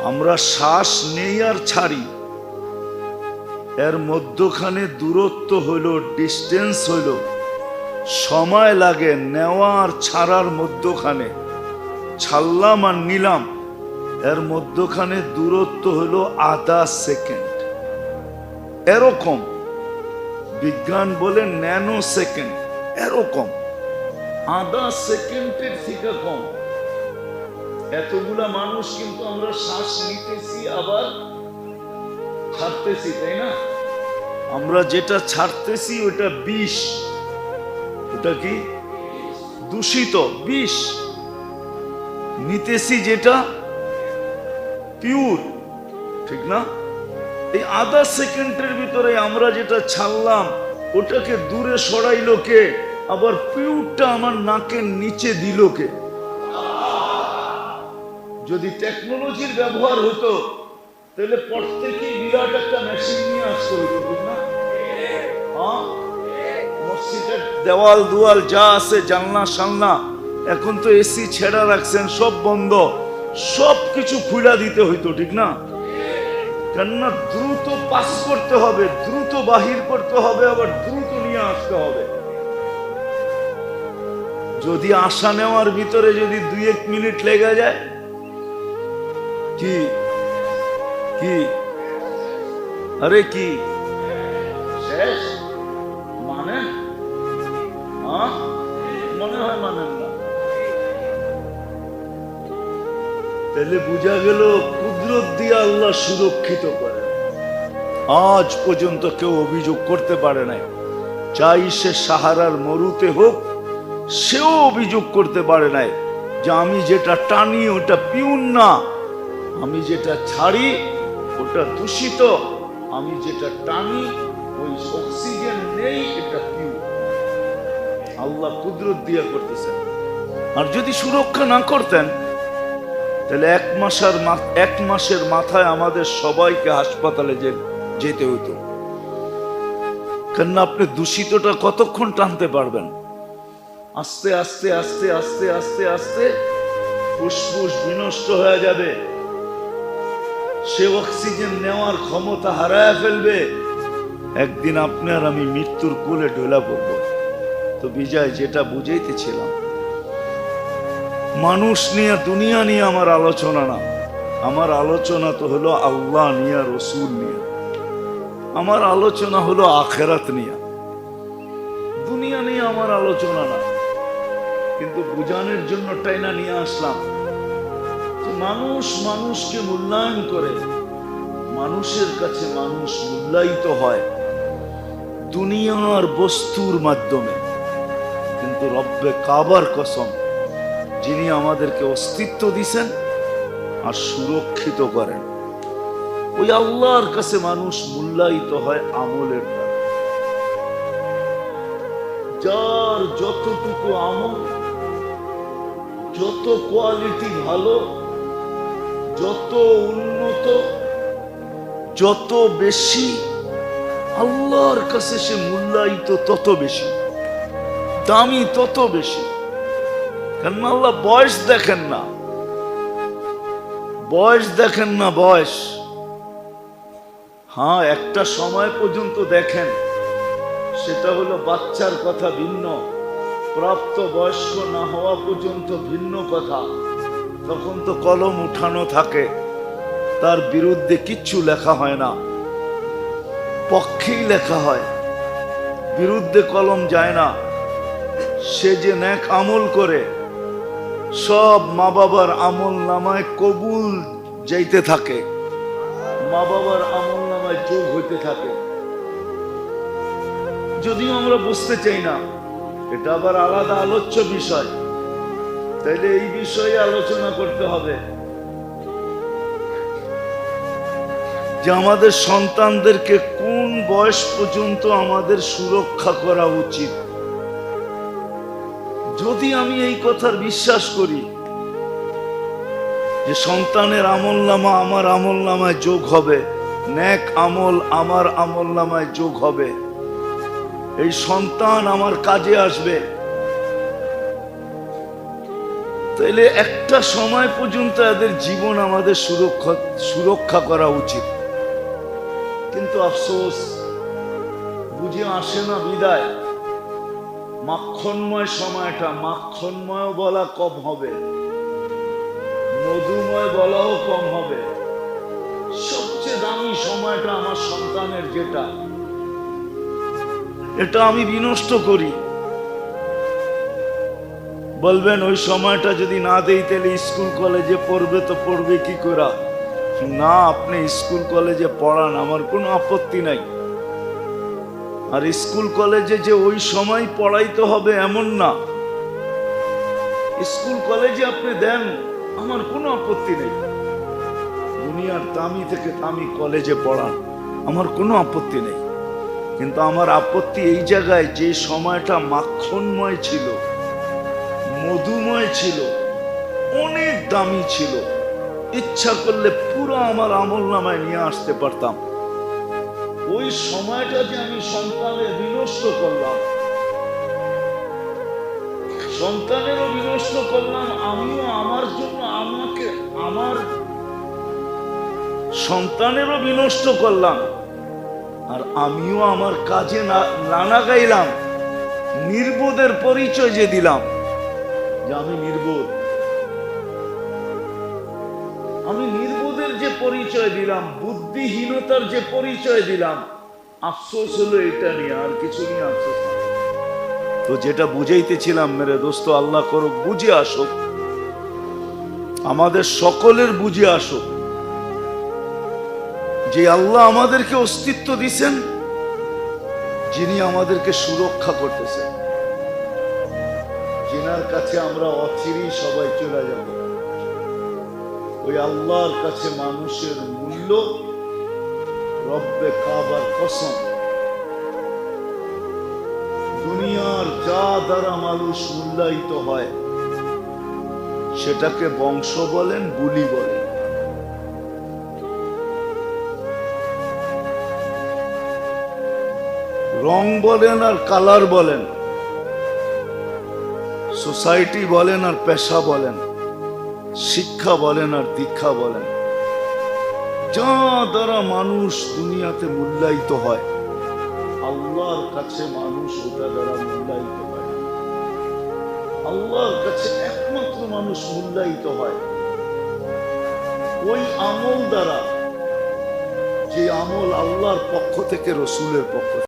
আমরা শ্বাস নেই আর ছাড়ি, এর মধ্যখানে দূরত্ব হইল, ডিস্টেন্স হইল, সময় লাগে নেওয়া আর ছাড়ার মধ্যখানে। ছাড়লাম আর নিলাম, এর মধ্যখানে দূরত্ব হইল আধা সেকেন্ড। এরকম বিজ্ঞান বলে ন্যানো সেকেন্ড, এরকম আধা সেকেন্ডের থেকে কম। এতগুলা মানুষ কিন্তু আমরা শ্বাস নিতেছি আবার ছাড়তেছি, তাই না? আমরা যেটা ছাড়তেছি ওটা বিষ, ওটা কি দূষিত বিষ। নিতেছি যেটা পিওর, ঠিক না? এই আধা সেকেন্ডের ভিতরে আমরা যেটা ছাড়লাম ওটাকে দূরে সরাইলো কে? আবার পিওরটা আমার নাকের নিচে দিল কে? যদি টেকনোলজির ব্যবহার হতো তাহলে প্রত্যেকেই বিরাট একটা মেশিন নিয়ে আসতে হতো, ঠিক না? মসজিদের দেওয়াল দুয়াল যা আছে, জানলা সালনা, এখন তো এসি ছেড়া রাখছেন, সব বন্ধ, সব কিছু খুলে দিতে হইতো, ঠিক না? কেননা দ্রুত পাস করতে হবে, দ্রুত বাহির করতে হবে, আবার দ্রুত নিয়ে আসতে হবে। যদি আসা নেওয়ার ভিতরে যদি 2-1 মিনিট লেগে যায়, কি কি আরে কি শেষ? মানেন? মনে হয় মানেন না। তাহলে বোঝা গেল কুদরত দিয়ে আল্লাহ সুরক্ষিত করে। আজ পর্যন্ত কেউ অভিযোগ করতে পারে নাই, চাই সে সাহারার মরুতে হোক, সেও অভিযোগ করতে পারে নাই যে আমি যেটা টানি ওটা পিউন না, আমি যেটা ছাড়ি ওটা দূষিত, আমি যেটা টানি ওই অক্সিজেন নেই, এটা পিউর। আল্লাহ কুদরত দিয়ে করতেছেন। আর যদি সুরক্ষা না করতেন তাহলে 1 মাসের মাথায় আমাদের সবাইকে হাসপাতালে যেতে হতো। কেন আপনি দূষিতটা কতক্ষণ টানতে পারবেন? আস্তে আস্তে আস্তে আস্তে আস্তে আস্তে ফুসফুস বিনষ্ট হয়ে যাবে, সে অক্সিজেন নেওয়ার ক্ষমতা হারায় ফেলবে। একদিন আপনি আর আমি মৃত্যুর কোলে ঢোলা পড়ব। তো বিজয়, যেটা বুঝাইতেছিলাম, মানুষ নিয়ে দুনিয়া নিয়ে আমার আলোচনা না, আমার আলোচনা তো হলো আল্লাহ নিয়ে, রসুল নিয়ে। আমার আলোচনা হলো আখেরাত নিয়ে, দুনিয়া নিয়ে আমার আলোচনা না। কিন্তু বুঝানোর জন্য টাইনা নিয়ে আসলাম। মানুষ মানুষকে মূল্যায়ন করে, মানুষের কাছে মানুষ মূল্যায়িত হয় দুনিয়ার বস্তুর মাধ্যমে। কিন্তু রব্বে কাবার কসম, যিনি আমাদেরকে অস্তিত্ব দিছেন আর সুরক্ষিত করেন, ওই আল্লাহর কাছে মানুষ মূল্যায়িত হয় আমলের দ্বারা। যার যতটুকু আমল, যত কোয়ালিটি ভালো, যত উন্নত, যত বেশি, আল্লাহর কাছে সে মূল্যায়িত তত বেশি, দামি তত বেশি। কেন আল্লাহ বয়স দেখেন না, বয়স দেখেন না, বয়স হ্যাঁ একটা সময় পর্যন্ত দেখেন, সেটা হলো বাচ্চার কথা ভিন্ন, প্রাপ্ত বয়স্ক না হওয়া পর্যন্ত ভিন্ন কথা। তখন তো কলম উঠানো থাকে, তার বিরুদ্ধে কিচ্ছু লেখা হয় না, পক্ষেই লেখা হয়, বিরুদ্ধে কলম যায় না। সে যে নেক আমল করে সব মা বাবার আমল নামায় কবুল যাইতে থাকে, মা বাবার আমল নামায় যোগ হইতে থাকে। যদিও আমরা বুঝতে চাই না, এটা আবার আলাদা আলোচ্য বিষয়। তাইলে এই বিষয়ে আলোচনা করতে হবে যে আমাদের সন্তানদেরকে কোন বয়স পর্যন্ত আমাদের সুরক্ষা করা উচিত। যদি আমি এই কথার বিশ্বাস করি যে সন্তানের আমলনামা আমার আমলনামায় যোগ হবে, নেক আমল আমার আমলনামায় যোগ হবে, এই সন্তান আমার কাজে আসবে, তো তাইলে একটা সময় পর্যন্ত এদের জীবন আমাদের সুরক্ষা করা উচিত। কিন্তু আফসোস বুঝে আসে না বিদায়। মাখনময় সময়টা, মাখনময় বলা কম হবে, মধুময় বলাও কম হবে। সবচেয়ে দামি সময়টা আমার সন্তানের যেটা, এটা আমি বিনষ্ট করি। বলবেন ওই সময়টা যদি না দেই তাহলে স্কুল কলেজে পড়বে, তো পড়বে কি করে? না, আপনি স্কুল কলেজে পড়ান, আমার কোনো আপত্তি নাই। আর স্কুল কলেজে যে ওই সময় পড়াইতে হবে এমন না। স্কুল কলেজে আপনি দেন, আমার কোনো আপত্তি নেই। দুনিয়ার দামি থেকে দামি কলেজে পড়ান, আমার কোনো আপত্তি নেই। কিন্তু আমার আপত্তি এই জায়গায়, যে সময়টা মাখনময় ছিল, মধুময় ছিল, অনেক দামি ছিল, ইচ্ছা করলে পুরো আমার আমল নামায় নিয়ে আসতে পারতাম। ওই সময়টা যে আমি সন্তানের বিনষ্ট করলাম, সন্তানেরও বিনষ্ট করলাম, আমিও আমার জন্য আমার সন্তানেরও বিনষ্ট করলাম, আর আমিও আমার কাজে না গাইলাম। নির্বোধের পরিচয় যে দিলাম যে আমি নির্বোধ, আমি নির্বোধের যে পরিচয় দিলাম, বুদ্ধিহীনতার যে পরিচয় দিলাম, আফসোস হলো এটা নিয়ে, আর কিছু নিয়ে আফসোস না। তো যেটা বুঝাইতেছিলাম মেরে দোস্ত, আল্লাহ করুক বুঝে আসুক, আমাদের সকলের বুঝে আসুক যে আল্লাহ আমাদেরকে অস্তিত্ব দিছেন, যিনি আমাদেরকে সুরক্ষা করতেছেন, যিনার কাছে আমরা অচিরেই সবাই চলে যাব। ওই আল্লাহর কাছে মানুষের মূল্য, রব্বে কাবার কসম, দুনিয়ার যা দ্বারা মানুষ মূল্যায়িত হয় সেটাকে বংশ বলেন, বুলি বলেন, রং বলেন আর কালার বলেন, সোসাইটি বলেন আর পেশা বলেন, শিক্ষা বলেন আর দীক্ষা বলেন, যা দ্বারা মানুষ দুনিয়াতে মূল্যায়িত হয়, আল্লাহর কাছে মানুষ ওটা দ্বারা মূল্যায়িত হয়। আল্লাহর কাছে একমাত্র মানুষ মূল্যায়িত হয় ওই আমল দ্বারা, যে আমল আল্লাহর পক্ষ থেকে, রসুলের পক্ষ থেকে।